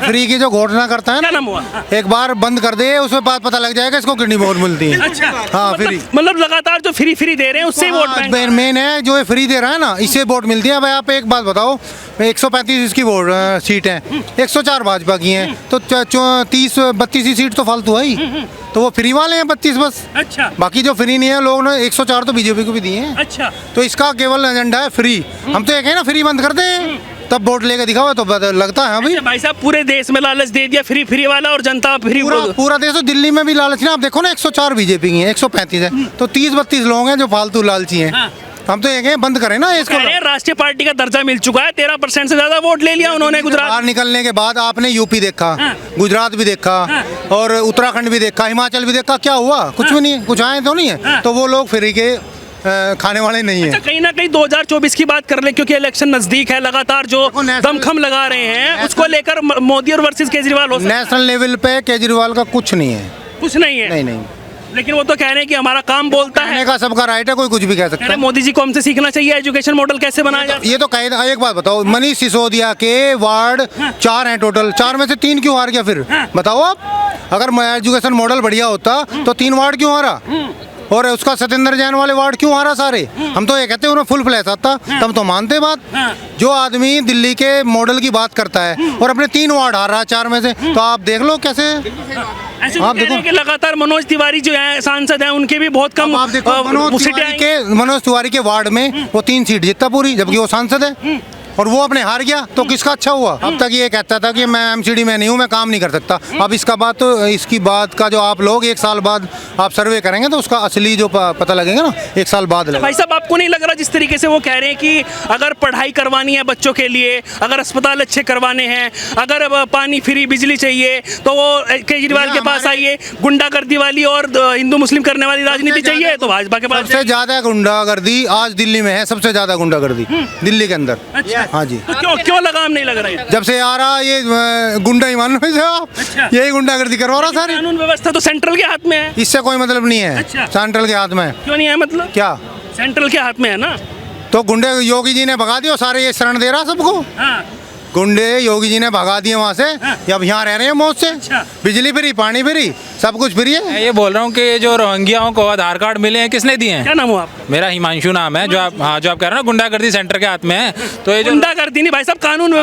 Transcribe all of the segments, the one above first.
Free की जो घोषणा करता है क्या ना, नाम हुआ? एक बार बंद कर दे उसमें बात पता लग जाएगा इसको कितनी वोट मिलती है। अच्छा, हाँ फ्री, मतलब लगातार जो फ्री फ्री दे रहे हैं उससे वोट बैंक। मेन है जो ये फ्री दे रहा है ना, इससे वोट मिलती है। भाई आप एक बात बताओ, 135 इसकी वोट सीट है, 104 भाजपा की हैं, तो 30-32 सीट तो फालतू है ही, तो वो फ्री वाले हैं 32 बस। अच्छा बाकी जो फ्री नहीं है लोग ने 104 तो बीजेपी को भी दिए हैं। अच्छा, तो इसका केवल एजेंडा है फ्री। हम तो ये कहें ना फ्री बंद कर दें, तब वोट लेके दिखाओ तो लगता है अभी। अच्छा भाई साहब, पूरे देश में लालच दे दिया फ्री फ्री वाला और जनता फ्री। पूरा देश, तो दिल्ली में भी लालच ना। आप देखो ना 104 बीजेपी की है, 135 है, तो 30-32 लोग हैं जो फालतू लालची हैं। हाँ। हम तो ये कहें बंद करें ना इसको। राष्ट्रीय पार्टी का दर्जा मिल चुका है, 13% से ज्यादा वोट ले लिया उन्होंने गुजरात। बाहर निकलने के बाद आपने यूपी देखा, गुजरात भी देखा, और उत्तराखंड भी देखा, हिमाचल भी देखा, क्या हुआ? कुछ भी नहीं, कुछ आए तो नहीं है। तो वो लोग फ्री के खाने वाले नहीं है। अच्छा, कहीं ना कहीं 2024 की बात कर ले, क्योंकि इलेक्शन नजदीक है, लगातार जो दमखम लगा रहे हैं उसको लेकर मोदी और वर्सेस केजरीवाल हो सकता है। नेशनल लेवल पे केजरीवाल का कुछ नहीं है, कुछ नहीं है। नहीं। लेकिन वो तो कह रहे हैं कि हमारा काम बोलता है। कहने का सबका राइट है, कोई कुछ भी कह सकता है। मोदी जी को हमसे सीखना चाहिए एजुकेशन मॉडल कैसे बनाया जाए। ये तो कहे, एक बात बताओ, मनीष सिसोदिया के वार्ड 4 हैं टोटल, 4 में से 3 क्यों हार गया फिर? बताओ आप। अगर एजुकेशन मॉडल बढ़िया होता तो 3 वार्ड क्यों हारा? और उसका सत्येंद्र जैन वाले वार्ड क्यों हारा सारे? हम तो ये कहते हैं उन्हें फुल फ्लैश आता, तब तो मानते बात। जो आदमी दिल्ली के मॉडल की बात करता है और अपने 3 वार्ड हार रहा है 4 में से, तो आप देख लो कैसे। ऐसे आप देखो कि लगातार मनोज तिवारी जो है सांसद हैं, उनके भी बहुत कम। आप देखो मनोज तिवारी के वार्ड में वो 3 सीट जीतता पूरी, जबकि वो सांसद है, और वो अपने हार गया, तो किसका अच्छा हुआ? अब तक ये कहता था कि मैं एमसीडी में नहीं हूँ, मैं काम नहीं कर सकता। अब इसकी बात का जो आप लोग 1 साल बाद आप सर्वे करेंगे तो उसका असली जो पता लगेगा ना 1 साल बाद लगेगा। भाई साहब, आपको नहीं लग रहा जिस तरीके से वो कह रहे हैं कि अगर पढ़ाई करवानी है बच्चों के लिए, अगर अस्पताल अच्छे करवाने हैं, अगर पानी फ्री, बिजली चाहिए, तो वो केजरीवाल के पास आइए। गुंडागर्दी वाली और हिंदू मुस्लिम करने वाली राजनीति चाहिए तो भाजपा के पास। सबसे ज्यादा गुंडागर्दी आज दिल्ली में है, सबसे ज्यादा गुंडागर्दी दिल्ली के अंदर। अच्छा, हाँ जी। तो क्यों लगाम नहीं लग रहा है? जब से आ रहा ये गुंडा ही मान लो इसे आप। अच्छा। यही गुंडागर्दी करवा रहा सारी। कानून व्यवस्था तो सेंट्रल के हाथ में है, इससे कोई मतलब नहीं है। अच्छा। सेंट्रल के हाथ में क्यों नहीं है? मतलब क्या सेंट्रल के हाथ में है ना। तो गुंडे योगी जी ने भगा दिया सारे, ये शरण दे रहा सबको। हाँ। गुंडे योगी जी ने भगा दिए वहाँ से, अब यहाँ रह रहे हैं मौज से। अच्छा। बिजली फ्री, पानी फ्री, सब कुछ फ्री है। मैं ये बोल रहा हूँ कि जो रोहिंग्याओं को आधार कार्ड मिले हैं किसने दिए हैं? क्या नाम हुआ आपका? मेरा हिमांशु नाम है। जो आप कह रहे हो ना गुंडागर्दी सेंटर के हाथ में है, तो ये जो गुंडागर्दी नहीं भाई साहब, कानून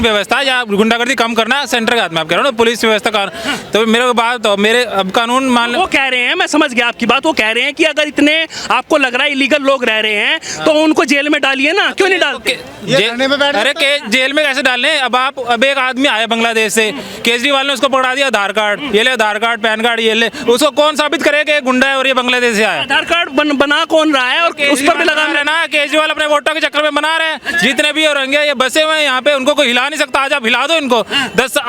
व्यवस्था या गुंडागर्दी कम करना सेंटर के हाथ में। आप कह रहे हो ना पुलिस व्यवस्था तो मेरे बात तो मेरे अब कानून मान वो कह रहे हैं, मैं समझ गया आपकी बात। वो कह रहे हैं कि अगर इतने आपको लग रहा है इलीगल लोग रह रहे हैं तो उनको जेल में डालिए ना। क्यों नहीं डालते? अरे जेल में कैसे डालने? अब एक आदमी आया बांग्लादेश से, केजरीवाल ने उसको पकड़ा दिया आधार कार्ड, ये ले आधार कार्ड, पैन कार्ड, ये ले। उसको कौन साबित करे कि गुंडा है और ये बांग्लादेश से आया? आधार कार्ड बना कौन रहा है और उस पर भी लगाम रहना है? केजरीवाल अपने वोटों के चक्कर में बना रहे हैं। जितने भी रोहिंग्या ये बसे हुए हैं यहाँ पे, उनको कोई हिला नहीं सकता। आज आप हिला दो इनको।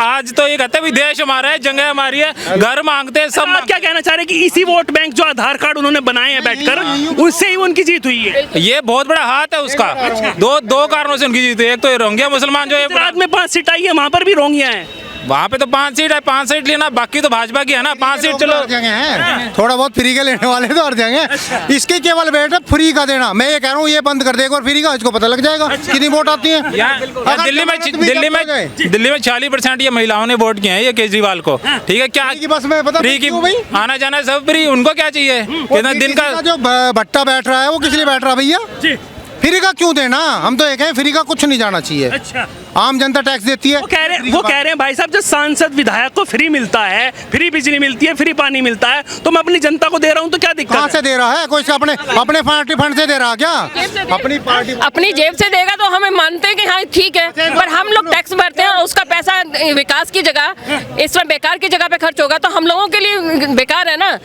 आज तो ये कहते हैं देश हमारा है, जगह हमारी है, घर मांगते हैं सब। आप क्या कहना चाह रहे हैं कि इसी वोट बैंक जो आधार कार्ड उन्होंने बनाए हैं बैठकर, उससे ही उनकी जीत हुई है? ये बहुत बड़ा हाथ है उसका। दो कारणों से उनकी जीत हुई। एक तो रोहिंग्या मुसलमान जो है, में 5 सीट आई है, वहाँ पर भी रोहिंग्या है। वहाँ पे तो 5 सीट है, 5 सीट लेना, बाकी तो भाजपा की है ना। 5 सीट चलो थोड़ा बहुत फ्री के लेने वाले तो हट जाएंगे। इसके केवल बेटा फ्री का देना, मैं ये कह रहा हूँ ये बंद कर देगा और फ्री का, इसको पता लग जाएगा कितनी वोट आती है। दिल्ली में 40% ये महिलाओं ने वोट किया है ये केजरीवाल को। ठीक है, क्या बस में पता फ्री की आना जाना सब फ्री, उनको क्या चाहिए? कितना दिन का जो भट्टा बैठ रहा है वो किस लिए बैठ रहा है भैया? फ्री का क्यों देना? हम तो ये कहें फ्री का कुछ नहीं जाना चाहिए। अच्छा, आम जनता टैक्स देती है। वो कह रहे हैं भाई साहब, जब सांसद विधायक को फ्री मिलता है, फ्री बिजली मिलती है, फ्री पानी मिलता है, तो मैं अपनी जनता को दे रहा हूँ तो क्या दिक्कत? कहाँ से दे रहा है? कोई अपने पार्टी फंड से दे रहा क्या? अपनी जेब से देगा तो हमें मानते हैं कि हाँ ठीक है, पर हम लोग टैक्स भरते हैं, उसका पैसा विकास की जगह इस तरह बेकार की जगह पे खर्च होगा तो हम लोगों के लिए बेकार है ना।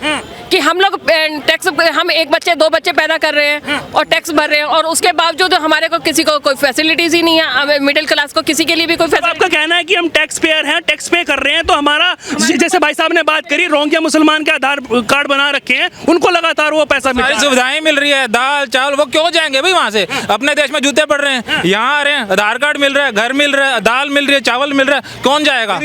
कि हम लोग टैक्स, हम 1 बच्चे 2 बच्चे पैदा कर रहे हैं और टैक्स भर रहे हैं, और उसके बावजूद हमारे को किसी को कोई फैसिलिटीज ही नहीं है। मिडिल क्लास को किसी के लिए भी कोई फैसिलिटी। आपका कहना है कि हम टैक्स पेयर हैं, टैक्स पे कर रहे हैं, तो हमारा जैसे भाई साहब ने बात करी, रोहिंग्या मुसलमान के आधार कार्ड बना रखे हैं, उनको लगातार वो पैसा मिल रहा है, सुविधाएं मिल रही है, दाल चावल, वो क्यों जाएंगे भाई वहाँ से? अपने देश में जूते पड़ रहे हैं, यहाँ आ रहे हैं, आधार कार्ड मिल रहा है, घर मिल रहा है, दाल मिल रही है, चावल मिल रहा है, कौन जाएगा?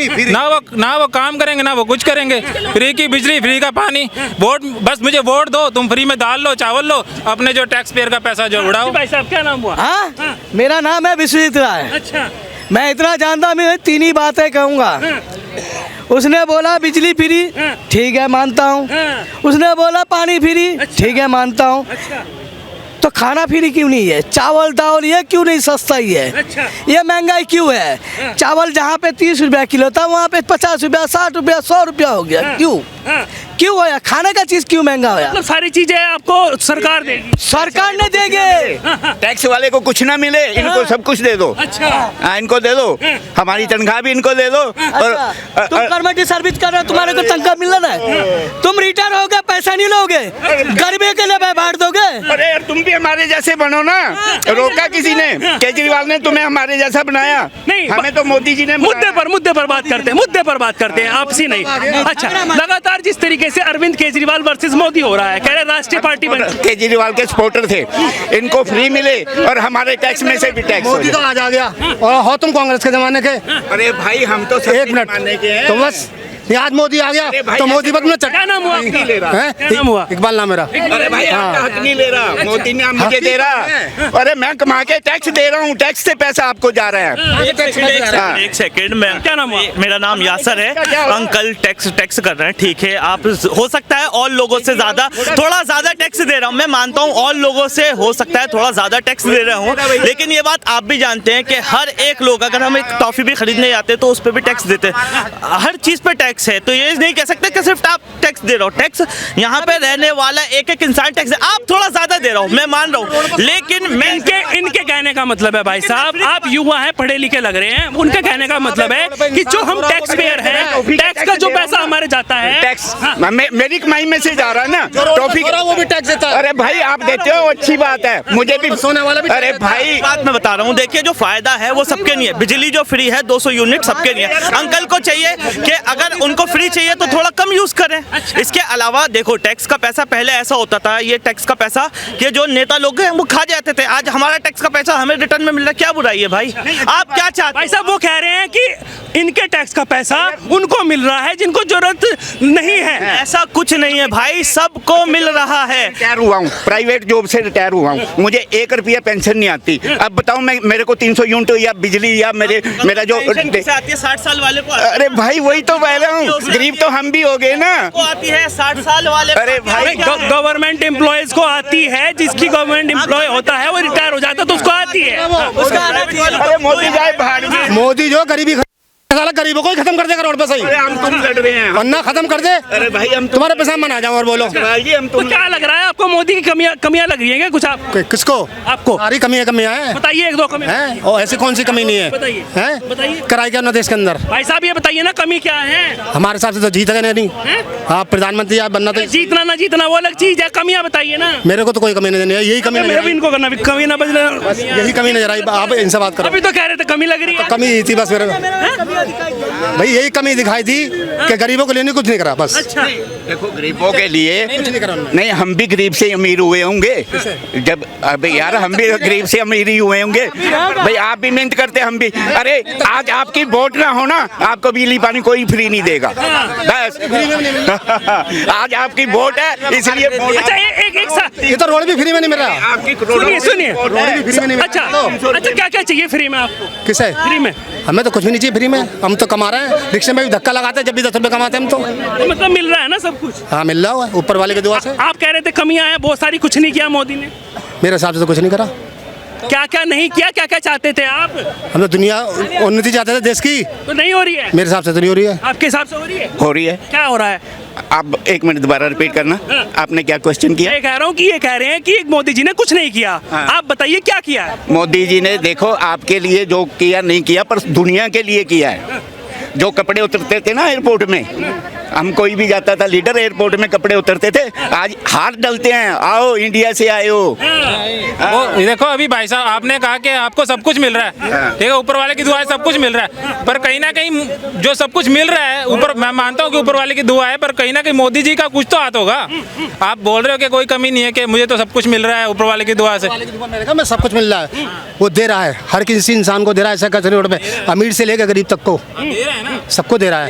ना वो काम करेंगे, ना वो कुछ करेंगे। फ्री की बिजली, फ्री का पानी, वोट, बस मुझे वोट दो, तुम फ्री में दाल लो, चावल लो, अपने जो टैक्स पेयर का पैसा जो उड़ाओ। भाई साहब क्या नाम हुआ? हाँ, मेरा नाम है विश्वजीत राय। अच्छा, मैं इतना जानता, मैं 3 ही बातें कहूँगा। उसने बोला बिजली फ्री, ठीक है मानता हूँ। उसने बोला पानी फ्री, ठीक है मानता हूँ। तो खाना फ्री क्यों नहीं है? चावल दाल ये क्यों नहीं सस्ता ही है? ये महंगाई क्यों है? चावल जहाँ पे 30 रुपया किलो था वहाँ पे 50 रुपया, 60 रुपया, 100 रुपया हो गया। क्यों क्यों होया? खाने का चीज क्यों महंगा होया? मतलब सारी चीजें आपको सरकार देगी? सरकार ने देंगे। टैक्स वाले को कुछ ना मिले, इनको सब कुछ दे दो। अच्छा। हाँ, इनको दे दो, हमारी तनख्वाह भी इनको दे दो। अच्छा, तुम गवर्नमेंट सर्विस कर रहे हो, तुम्हारे को तनख्वाह मिल रहा है, तुम रिटायर हो गए, पैसा नहीं लोगे, गरीबी के लिए बांट दोगे। अरे यार तुम भी हमारे जैसे बनो ना। रोका किसी ने? केजरीवाल ने तुम्हें हमारे जैसा बनाया? नहीं, हमें तो मोदी जी ने मुद्दे पर बात करते हैं, आपसी नहीं। अच्छा, लगातार जिस तरीके से अरविंद केजरीवाल वर्सेस मोदी हो रहा है, कह रहे राष्ट्रीय पार्टी बन। केजरीवाल के सपोर्टर थे, इनको फ्री मिले और हमारे टैक्स में से भी टैक्स। मोदी तो आज आ गया और हो तुम कांग्रेस के जमाने के। अरे भाई हम तो एक मिनट तो बस, ये आज मोदी आ गया तो मोदी बदल क्या नाम हुआ आपका? क्या नाम हुआ? इकबाल नाम मेरा। अरे भाई आपका हक नहीं ले रहा, मोदी ने मुझे दे रहा। अरे मैं कमा के टैक्स दे रहा हूँ, टैक्स से पैसा आपको जा रहा है। एक सेकंड में, क्या नाम हुआ? मेरा नाम यासर है। अंकल टैक्स कर रहे हैं, ठीक है। आप हो सकता है और लोगों से थोड़ा ज्यादा टैक्स दे रहा हूँ, मैं मानता हूँ और लोगों से हो सकता है थोड़ा ज्यादा टैक्स दे रहा हूँ, लेकिन ये बात आप भी जानते हैं कि हर एक लोग, अगर हम एक टॉफी भी खरीदने जाते हैं तो उस पर भी टैक्स देते हैं, हर चीज पे टैक्स है। तो ये नहीं कह सकते कि सिर्फ आप टैक्स दे रहे हो। टैक्स यहाँ पे रहने वाला एक एक इंसान टैक्स है। आप थोड़ा ज्यादा दे रहा हूँ, मैं मान रहा हूँ, लेकिन मैं इनके कहने का मतलब है, भाई साहब आप युवा हैं, पढ़े लिखे लग रहे हैं, उनके कहने का मतलब है कि जो हम टैक्स पेयर हैं, टैक्स का जो पैसा हमारे जाता है, टैक्स मेरी कमाई में से जा रहा है ना। टॉफी वो भी टैक्स देता है। अरे भाई आप देते हो, अच्छी बात है, मुझे भी सोने वाला भी। अरे भाई बात मैं बता रहा हूँ, देखिए जो फायदा है वो सबके नहीं है। बिजली जो फ्री है 200 यूनिट सबके नहीं है। अंकल को चाहिए कि अगर उनको फ्री चाहिए तो थोड़ा कम यूज करें। इसके अलावा देखो टैक्स का पैसा पहले ऐसा होता था, ये टैक्स का पैसा कि जो नेता लोग हैं वो खा जाते थे। आज हमारा टैक्स का पैसा हमें रिटर्न में मिल रहा है, क्या बुराई है भाई? आप क्या चाहते? भाई साहब वो कह रहे हैं कि इनके टैक्स का पैसा उनको मिल रहा है जिनको जरूरत नहीं है। ऐसा कुछ नहीं है भाई, सबको मिल रहा है। रिटायर हुआ हूँ, प्राइवेट जॉब से रिटायर हुआ हूँ, मुझे 1 रुपया पेंशन नहीं आती। अब बताओ मैं, मेरे को 300 यूनिट या बिजली या मेरा जो आती है 60 साल वाले को। अरे भाई वही तो कह रहा हूँ, गरीब तो हम भी हो गए ना। आती है 60 साल वाले। अरे भाई गवर्नमेंट एम्प्लॉयज को आती है, जिसकी गवर्नमेंट एम्प्लॉय होता है वो रिटायर हो जाता है तो उसको आती है। अरे मोदी जाए बाहर में। मोदी जो गरीबी साला गरीबों को ही खत्म कर देगा रोड पे। सही अरे हम तुम लड़ रहे हैं, वरना खत्म कर दे। अरे भाई हम तुम्हारे पैसा मना जाओ और बोलो। भाई हम तो क्या लग रहा है आपको, मोदी की कमियां लग रही है क्या कुछ? आप किसको? आपको सारी कमियां हैं। बताइए, 1-2 कमी हैं और ऐसी कौन सी कमी नहीं है? बताइए। हैं? बताइए। कराई क्या ना देश के अंदर? भाई साहब ये बताइए ना, कमी क्या है? हमारे हिसाब से तो जीत गए नहीं। आप प्रधानमंत्री आप बनना तो जीतना ना जीतना वो अलग चीज है, कमियां बताइए ना। मेरे को तो कोई कमी नहीं है, यही कमी मेरे भी इनको करना, कमी ना बदले, यही कमी नजर आई। आप इनसे बात करो। अभी तो कह रहे थे कमी लग रही है। कमी यही थी बस मेरे को। भाई यही कमी दिखाई थी कि गरीबों के लिए नहीं कुछ नहीं करा बस। अच्छा देखो गरीबों के लिए कुछ नहीं करा उन्होंने। नहीं, हम भी गरीब से अमीर हुए होंगे जब, अबे यार हम भी गरीब से अमीर ही हुए होंगे भाई। आप भी मेहनत करते, हम भी। अरे आज आपकी वोट ना हो ना, आपको बिजली पानी कोई फ्री नहीं देगा बस। आज आपकी वोट है इसलिए वोट। अच्छा एक साथ ये तो रोड भी फ्री में नहीं मिल रहा। आपकी सुनिए रोड भी फ्री में नहीं मिल अच्छा अच्छा क्या क्या चाहिए फ्री में आपको? किसे? फ्री में हमें तो कुछ भी नहीं चाहिए फ्री में। हम तो कमा रहे हैं, रिक्शे में भी धक्का लगाते हैं, जब भी 10 रुपए कमाते हैं हम तो। तो मतलब मिल रहा है ना सब कुछ? हाँ मिल रहा है ऊपर वाले की दुआ से। आप कह रहे थे कमियां हैं बहुत सारी, कुछ नहीं किया मोदी ने। मेरे हिसाब से तो कुछ नहीं करा। क्या क्या नहीं किया, क्या क्या चाहते थे आप? हम तो दुनिया उन्नति चाहते थे देश की, तो नहीं हो रही है मेरे हिसाब से तो नहीं हो रही है। आपके हिसाब से हो रही है? हो रही है। क्या हो रहा है? आप 1 मिनट दोबारा रिपीट करना। आपने क्या क्वेश्चन किया? मैं कह रहा हूँ कि ये कह रहे हैं कि मोदी जी ने कुछ नहीं किया। आप बताइए क्या किया है? मोदी जी ने देखो आपके लिए जो किया नहीं किया, पर दुनिया के लिए किया है। जो कपड़े उतरते थे ना एयरपोर्ट में, हम कोई भी जाता था लीडर एयरपोर्ट में कपड़े उतरते थे, आज हाथ डलते हैं, आओ इंडिया से आए हो। वो देखो अभी भाई साहब आपने कहा कि आपको सब कुछ मिल रहा है, ठीक है, ऊपर वाले की दुआ है, सब कुछ मिल रहा है, पर कहीं ना कहीं जो सब कुछ मिल रहा है ऊपर, मैं मानता हूँ कि ऊपर वाले की दुआ है, पर कहीं ना कहीं मोदी जी का कुछ तो हाथ होगा। आप बोल रहे हो कि कोई कमी नहीं है, कि मुझे तो सब कुछ मिल रहा है ऊपर वाले की दुआ से। मैं सब कुछ मिल रहा है, वो दे रहा है, हर किसी इंसान को दे रहा है। ऐसा रोड पे अमीर से लेकर गरीब तक को सबको दे रहा है।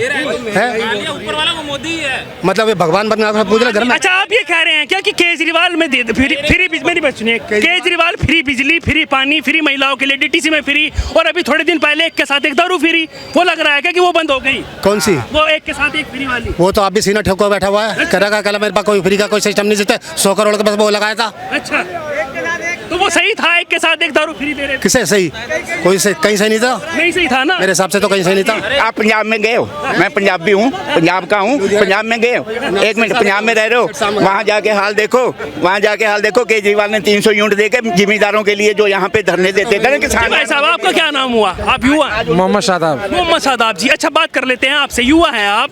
ऊपर वाला मोदी ही है। मतलब ये भगवान बनना पूछ घर में। अच्छा, आप ये कह रहे हैं क्या कि केजरीवाल में फ्री मेरी बात सुनिए, केजरीवाल फ्री बिजली, फ्री पानी, फ्री महिलाओं के लिए डीटीसी में फ्री, और अभी थोड़े दिन पहले एक के साथ एक दारू फ्री, वो लग रहा है क्या कि वो बंद हो गई? कौन सी? वो एक के साथ एक फ्री वाली। वो तो आप भी सीना ठोको बैठा हुआ है, कह रहा कल मेरे पास कोई फ्री का कोई सिस्टम नहीं देता, 100 करोड़ के बस वो लगाया था। अच्छा, तो वो सही था, एक के साथ एक दारू फ्री दे रहे थे? किसे सही? कोई से कहीं सही नहीं था, नहीं सही था ना? मेरे हिसाब से तो कहीं सही नहीं था। आप पंजाब में गए हो? मैं पंजाबी हूँ, पंजाब का हूँ। पंजाब में गए हो? एक मिनट, पंजाब में रह रहे हो, वहाँ जाके हाल देखो, वहाँ जाके हाल देखो। केजरीवाल ने 300 यूनिट देके जिम्मेदारों के लिए जो यहाँ पे धरने देते थे ना किसान। भाई साहब, आपका क्या नाम हुआ? आप युवा? मोहम्मद शादाब। मोहम्मद शादाब जी, अच्छा बात कर लेते हैं आपसे, युवा हैं आप,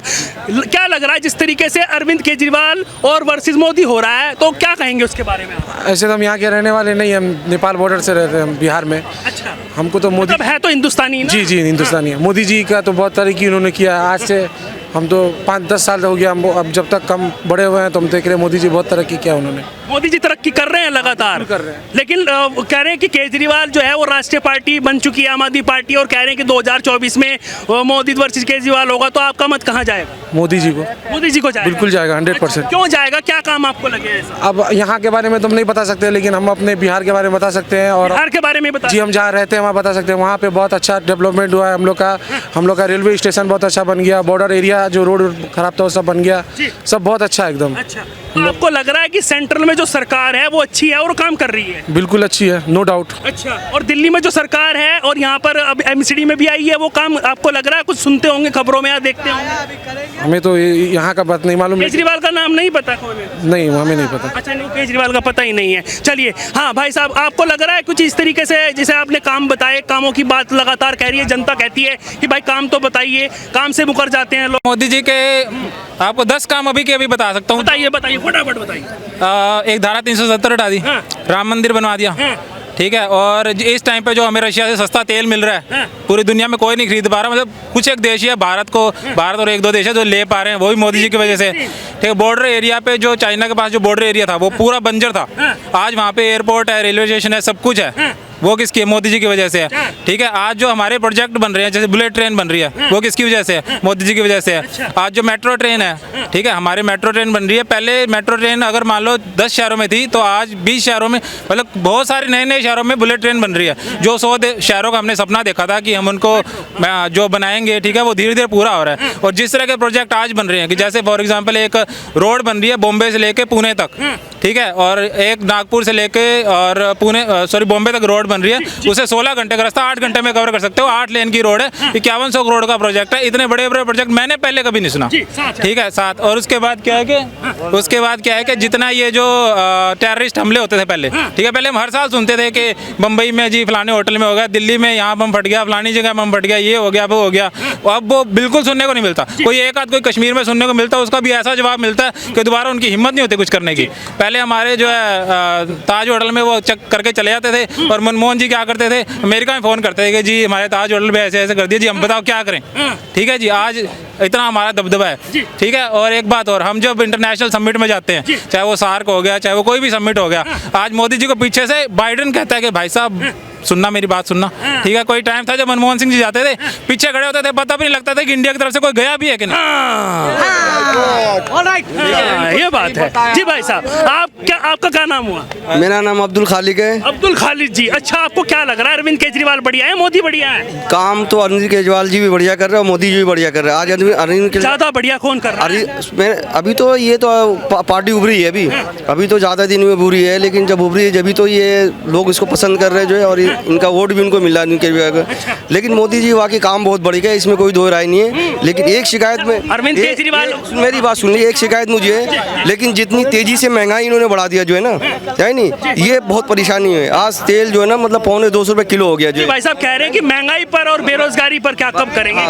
क्या लग रहा है जिस तरीके से अरविंद केजरीवाल और वर्सेस मोदी हो रहा है, तो क्या कहेंगे उसके बारे में आप? ऐसे तो हम यहाँ के रहने वाले नहीं, हम नेपाल बॉर्डर से रहते हैं, बिहार में। अच्छा, हमको तो मोदी मतलब है तो हिंदुस्तानी ना? जी जी हिंदुस्तानी है। मोदी जी का तो बहुत तरक्की उन्होंने किया है। आज से हम तो 5-10 साल हो गया, हम अब जब तक हम बड़े हुए हैं तो हम देख रहे हैं मोदी जी बहुत तरक्की किया उन्होंने। मोदी जी तरक्की कर रहे हैं लगातार, कर रहे हैं। लेकिन कह रहे हैं कि केजरीवाल जो है वो राष्ट्रीय पार्टी बन चुकी है, आम आदमी पार्टी, और कह रहे हैं कि 2024 में मोदी वर्सेस केजरीवाल होगा, तो आपका मत कहाँ जाएगा? मोदी जी को। मोदी जी को जाएगा? बिल्कुल जाएगा, 100%। क्यों जाएगा, क्या काम आपको लगे ऐसा? अब यहाँ के बारे में तो हम नहीं बता सकते, लेकिन हम अपने बिहार के बारे में बता सकते हैं। और बिहार के बारे में बता जी, हम जहाँ रहते हैं वहाँ बता सकते हैं। वहाँ पे बहुत अच्छा डेवलपमेंट हुआ है हम लोग का रेलवे स्टेशन बहुत अच्छा बन गया, बॉर्डर एरिया जो रोड खराब था वो सब बन गया, सब बहुत अच्छा है एकदम। अच्छा, तो आपको लग रहा है कि सेंट्रल में जो सरकार है वो अच्छी है और काम कर रही है? बिल्कुल अच्छी है, नो डाउट। अच्छा, और दिल्ली में जो सरकार है और यहाँ पर अब एमसीडी में भी आई है, वो काम आपको लग रहा है? कुछ सुनते होंगे खबरों में या देखते होंगे? हमें तो यहाँ का बात नहीं मालूम। केजरीवाल का नाम नहीं पता कौन है? नहीं, हमें नहीं पता। अच्छा, नहीं, केजरीवाल का पता ही नहीं है। चलिए, हाँ भाई साहब, आपको लग रहा है कुछ इस तरीके से, जैसे आपने काम बताए, कामों की बात लगातार कह रही है जनता, कहती है कि भाई काम तो बताइए, काम से मुकर जाते हैं लोग। मोदी जी के आपको 10 काम अभी के अभी बता सकता हूँ। बताइए बताइए, फटाफट बताइए। एक धारा 370 हटा दी, हाँ। राम मंदिर बनवा दिया, हाँ। ठीक है। और इस टाइम पे जो हमें रशिया से सस्ता तेल मिल रहा है, हाँ। पूरी दुनिया में कोई नहीं खरीद पा रहा, मतलब कुछ एक देश ही है भारत और एक दो देश है जो ले पा रहे हैं, वो भी मोदी जी की वजह से। ठीक है, बॉर्डर एरिया पे जो चाइना के पास जो बॉर्डर एरिया था वो पूरा बंजर था, आज वहाँ पे एयरपोर्ट है, रेलवे स्टेशन है, सब कुछ है। वो किसकी है? मोदी जी की वजह से है। ठीक है, आज जो हमारे प्रोजेक्ट बन रहे हैं, जैसे बुलेट ट्रेन बन रही है, वो किसकी वजह से है? मोदी जी की वजह से है। आज जो मेट्रो ट्रेन है, ठीक है, हमारी मेट्रो ट्रेन बन रही है। पहले मेट्रो ट्रेन अगर मान लो 10 शहरों में थी, तो आज 20 शहरों में, मतलब बहुत सारे नए नए शहरों में बुलेट ट्रेन बन रही है। जो 100 शहरों का हमने सपना देखा था कि हम उनको जो बनाएंगे, ठीक है, वो धीरे धीरे पूरा हो रहा है। और जिस तरह के प्रोजेक्ट आज बन रहे हैं कि जैसे फॉर एग्जाम्पल एक रोड बन रही है बॉम्बे से लेके पुणे तक, ठीक है, और एक नागपुर से लेके और बॉम्बे तक रोड बन रही है, उसे 16 घंटे का रास्ता 8 घंटे में कवर कर सकते हो। 8 लेन की रोड है, 5100 करोड़ का प्रोजेक्ट है। इतने बड़े बड़े प्रोजेक्ट मैंने पहले कभी नहीं सुना, ठीक है, साथ। और उसके बाद क्या है कि जितना ये जो टेररिस्ट हमले होते थे पहले, ठीक है, पहले हम हर साल सुनते थे कि बम्बई में जी फलाने होटल में हो गया, दिल्ली में यहाँ बम फट गया, फलानी जगह बम फट गया, ये हो गया, वो हो गया। अब वो बिल्कुल सुनने को नहीं मिलता। कोई एक आध कोई कश्मीर में सुनने को मिलता है, उसका भी ऐसा जवाब मिलता है कि दोबारा उनकी हिम्मत नहीं होती कुछ करने की। पहले हमारे जो है ताज होटल में वो चेक करके चले जाते थे, और मनमोहन जी क्या करते थे, अमेरिका में फ़ोन करते थे कि जी हमारे ताज होटल में ऐसे ऐसे कर दिया जी, हम बताओ क्या करें। ठीक है जी, आज इतना हमारा दबदबा है, ठीक है। और एक बात और, हम जब इंटरनेशनल समिट में जाते हैं, चाहे वो सार्क हो गया, चाहे वो कोई भी समिट हो गया, आज मोदी जी को पीछे से बाइडेन कहता है कि भाई साहब सुनना, मेरी बात सुनना, ठीक है। कोई टाइम था जब मनमोहन सिंह जी जाते थे, पीछे खड़े होते थे, पता भी नहीं लगता था कि इंडिया की तरफ से कोई गया भी है कि नहीं। ये बात है जी। भाई साहब, आपका क्या नाम हुआ? मेरा नाम अब्दुल खालिक है। अब्दुल खालिद जी, अच्छा, आपको क्या लग रहा है, अरविंद केजरीवाल बढ़िया है, मोदी बढ़िया है? काम तो अरविंद केजरीवाल जी भी बढ़िया कर रहे हैं और मोदी जी भी बढ़िया कर रहे हैं। आज अरविंद ज्यादा बढ़िया कौन कर रहा है? अभी तो ये तो पार्टी उभरी है, अभी तो ज़्यादा दिन में उभरी है, लेकिन जब उभरी है जब तो ये लोग इसको पसंद कर रहे हैं जो है, और इनका वोट भी उनको मिला अरविंद केजरीवाल का। लेकिन मोदी जी वाकई काम बहुत बढ़िया है, इसमें कोई दो राय नहीं है। लेकिन एक शिकायत में अरविंद केजरीवाल, मेरी बात सुन लीजिए, एक शिकायत मुझे है, लेकिन जितनी तेजी से महंगाई इन्होंने बढ़ा दिया जो है ना, है नहीं, ये बहुत परेशानी है। आज तेल जो है ना, मतलब 250 रुपए किलो हो गया जो। भाई साहब कह रहे हैं कि महंगाई पर और बेरोजगारी पर क्या कब करेंगे?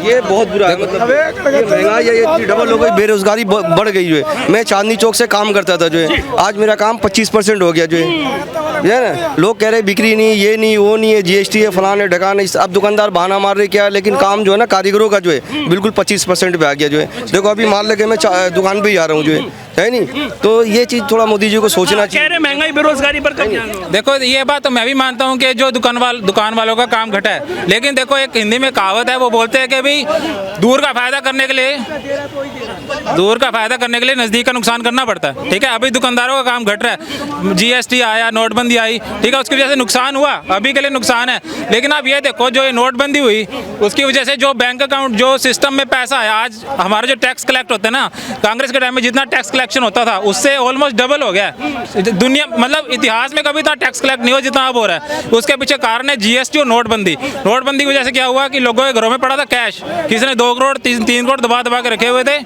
ये बहुत बुरा है, मतलब ये महंगाई है, ये डबल हो गई, बेरोजगारी बढ़ गई जो है। मैं चांदनी चौक से काम करता था जो है, आज मेरा काम 25% हो गया जो है। है ना, लोग कह रहे बिक्री नहीं, ये नहीं, वो नहीं है, GST है, फलाने ढकाने। अब दुकानदार बहाना मार रहे क्या, लेकिन काम जो है ना कारीगरों का जो है बिल्कुल 25% पे आ गया जो है। देखो अभी मान लगे मैं दुकान पे ही जा रहा हूँ जो है नहीं, तो ये चीज़ थोड़ा मोदी जी को सोचना चाहिए। कह रहे महंगाई बेरोजगारी पर कब ध्यान दो? देखो ये बात तो मैं भी मानता हूँ कि जो दुकान वालों का काम घटा है, लेकिन देखो एक हिंदी में कहावत है, वो बोलते हैं कि भाई दूर का फायदा करने के लिए नज़दीक का नुकसान करना पड़ता है। ठीक है, अभी दुकानदारों का काम घट रहा है, GST आया, नोटबंदी आई, ठीक है, उसकी वजह से नुकसान हुआ, अभी के लिए नुकसान है। लेकिन आप ये देखो जो ये नोटबंदी हुई उसकी वजह से जो बैंक अकाउंट, जो सिस्टम में पैसा है, आज हमारा जो टैक्स कलेक्ट होता है ना, कांग्रेस के टाइम में जितना टैक्स कलेक्शन होता था उससे ऑलमोस्ट डबल हो गया है। दुनिया मतलब इतिहास में कभी इतना टैक्स कलेक्ट नहीं हुआ जितना अब हो रहा है। उसके पीछे कारण है GST और नोटबंदी की वजह से क्या हुआ कि लोगों के घरों में पड़ा था कैश, किसी ने 2 करोड़ 3 करोड़ दबा के रखे हुए थे,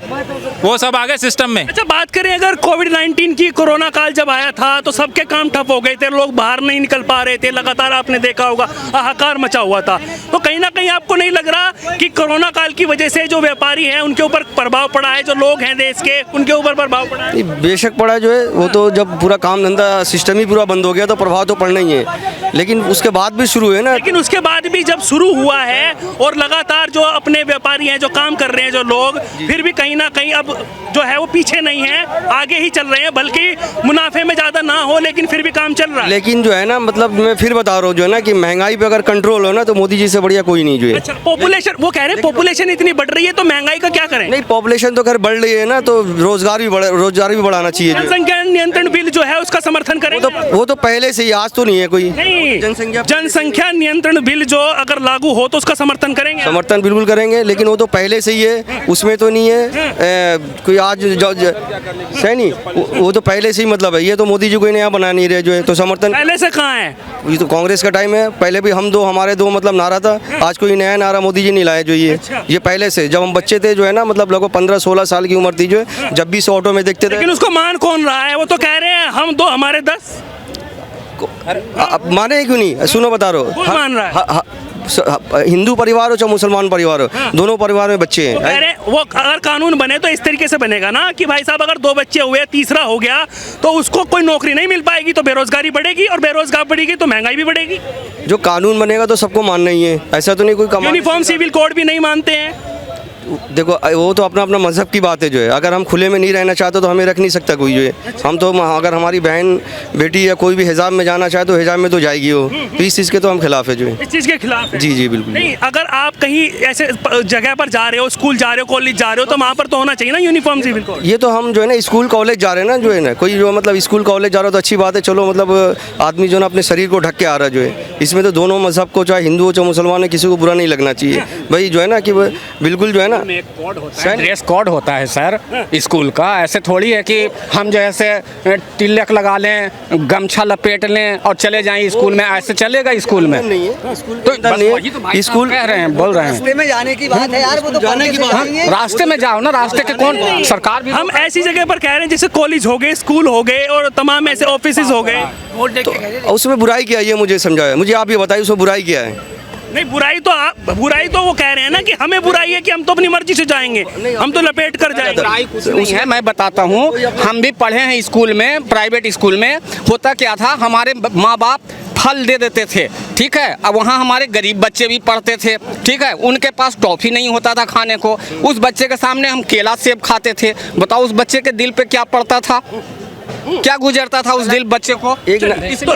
वो सब आ गए सिस्टम में। अच्छा, बात करें अगर कोविड-19 की, कोरोना काल जब आया था तो सबके काम ठप हो गए थे, लोग बाहर नहीं निकल पा रहे थे, लगातार आपने देखा होगा हाहाकार मचा हुआ था। तो कहीं ना कहीं आपको नहीं लग रहा कि कोरोना काल की वजह से जो व्यापारी हैं उनके ऊपर प्रभाव पड़ा है, जो लोग हैं देश के उनके ऊपर प्रभाव पड़ा है? बेशक पड़ा जो है, वो तो जब पूरा काम धंधा सिस्टम ही पूरा बंद हो गया तो प्रभाव तो पड़ना ही है, लेकिन उसके बाद भी शुरू है ना। लेकिन उसके बाद भी जब शुरू हुआ है और लगातार जो अपने व्यापारी हैं, जो काम कर रहे हैं, जो लोग, फिर भी कहीं ना कहीं अब जो है वो पीछे नहीं है, आगे ही चल रहे हैं, बल्कि मुनाफे में ज़्यादा ना हो लेकिन फिर भी काम चल रहा है। लेकिन जो है ना, मतलब मैं फिर बता रहा हूँ जो है ना कि महंगाई पे अगर कंट्रोल हो ना तो मोदी जी से बढ़िया कोई नहीं जो है। अच्छा, पॉपुलेशन, वो कह रहे हैं पॉपुलेशन इतनी बढ़ रही है तो महंगाई का क्या करें? नहीं, पॉपुलेशन तो खैर बढ़ रही है ना, तो रोजगार भी बढ़ाना चाहिए। जनसंख्या नियंत्रण बिल जो है उसका समर्थन करें? वो तो पहले से ही, आज तो नहीं है कोई। नहीं, जनसंख्या नियंत्रण बिल जो अगर लागू हो तो उसका समर्थन करेंगे? समर्थन बिल्कुल करेंगे, लेकिन वो तो पहले से ही है, उसमें तो नहीं है कोई आज सही नहीं, वो तो पहले से ही मतलब है, ये तो मोदी जी कोई नया बना नहीं रहे जो है, तो समर्थन पहले से कहाँ है? ये तो कांग्रेस का टाइम है, पहले भी हमारे दो मतलब नारा था, आज कोई नया नारा मोदी जी नहीं लाए जो ये पहले से, जब हम बच्चे थे जो है ना, मतलब लगभग 15-16 साल की उम्र थी जो है, जब भी इस ऑटो में देखते थे। लेकिन उसको मान कौन रहा है? वो तो कह रहे हैं हम 2 हमारे 10। माने क्यों नहीं, सुनो बता रहा हूँ, मान रहा है हिंदू परिवार हो चाहे मुसलमान परिवार हो, दोनों परिवार में बच्चे हैं। कह रहे वो अगर कानून बने तो इस तरीके से बनेगा ना कि भाई साहब अगर 2 बच्चे हुए, तीसरा हो गया तो उसको कोई नौकरी नहीं मिल पाएगी, तो बेरोजगारी बढ़ेगी, और बेरोजगार बढ़ेगी तो महंगाई भी बढ़ेगी। जो कानून बनेगा तो सबको मानना ही है, ऐसा तो नहीं कोई यूनिफॉर्म सिविल कोड भी नहीं मानते हैं। देखो वो तो अपना मजहब की बात है जो है, अगर हम खुले में नहीं रहना चाहते तो हमें रख नहीं सकता कोई जो है। हम तो अगर हमारी बहन बेटी या कोई भी हिजाब में जाना चाहे तो हिजाब में तो जाएगी वो, तो इस चीज़ के तो हम खिलाफ है जो है। इस चीज़ के खिलाफ है? जी बिल्कुल। नहीं, अगर आप कहीं ऐसे जगह पर जा रहे हो, स्कूल जा रहे हो, कॉलेज जा रहे हो, तो वहाँ पर तो होना चाहिए ना यूनिफॉर्म सिविल कोड। ये तो हम जो है ना स्कूल कॉलेज जा रहे हैं ना जो है ना, कोई जो मतलब स्कूल कॉलेज जा रहा हो तो अच्छी बात है, चलो मतलब आदमी जो है ना अपने शरीर को ढक के आ रहा है जो है, इसमें तो दोनों मजहब को, चाहे हिंदू हो चाहे मुसलमान है, किसी को बुरा नहीं लगना चाहिए भाई जो है ना, कि बिल्कुल जो है ना ड्रेस कोड होता है सर स्कूल का, ऐसे थोड़ी है कि हम जैसे तिलक लगा लें, गमछा लपेट लें और चले जाएं स्कूल में, ऐसे चलेगा स्कूल में? नहीं है तो स्कूल कह रहे हैं, बोल रहे हैं रास्ते में जाने की बात है यार, वो तो जाने की बात है, रास्ते में जाओ ना, रास्ते के कौन, सरकार भी हम ऐसी जगह पर कह रहे हैं जैसे कॉलेज हो गए, स्कूल हो गए और तमाम ऐसे ऑफिसेज हो गए, तो उसमें बुराई क्या है ये मुझे समझाया, मुझे आप ये बताइए उसमें बुराई क्या है? नहीं, बुराई तो वो कह रहे हैं ना कि हमें बुराई है कि हम तो अपनी मर्जी से जाएंगे, हम तो लपेट कर जाएंगे। कुछ नहीं है, मैं बताता हूँ, हम भी पढ़े हैं स्कूल में, प्राइवेट स्कूल में होता क्या था, हमारे माँ बाप फल दे देते थे, ठीक है, अब वहाँ हमारे गरीब बच्चे भी पढ़ते थे, ठीक है, उनके पास टॉफ़ी नहीं होता था खाने को, उस बच्चे के सामने हम केला सेब खाते थे, बताओ उस बच्चे के दिल पे क्या पड़ता था, क्या गुजरता था उस दिल बच्चे को?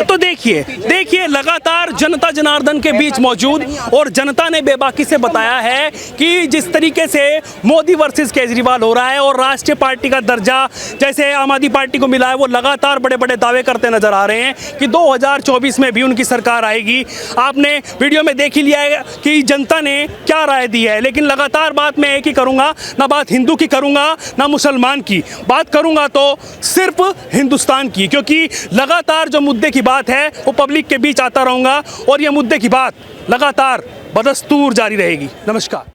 तो देखिए लगातार जनता जनार्दन के बीच मौजूद, और जनता ने बेबाकी से बताया है कि जिस तरीके से मोदी वर्सेस केजरीवाल हो रहा है और राष्ट्रीय पार्टी का दर्जा जैसे आम आदमी पार्टी को मिला है, वो लगातार बड़े बड़े दावे करते नजर आ रहे हैं कि 2024 में भी उनकी सरकार आएगी। आपने वीडियो में देख ही लिया है कि जनता ने क्या राय दी है, लेकिन लगातार बात मैं एक ही करूँगा, ना बात हिंदू की करूँगा ना मुसलमान की, बात करूँगा तो सिर्फ हिंदुस्तान की, क्योंकि लगातार जो मुद्दे की बात है वो पब्लिक के बीच आता रहूँगा और ये मुद्दे की बात लगातार बदस्तूर जारी रहेगी। नमस्कार।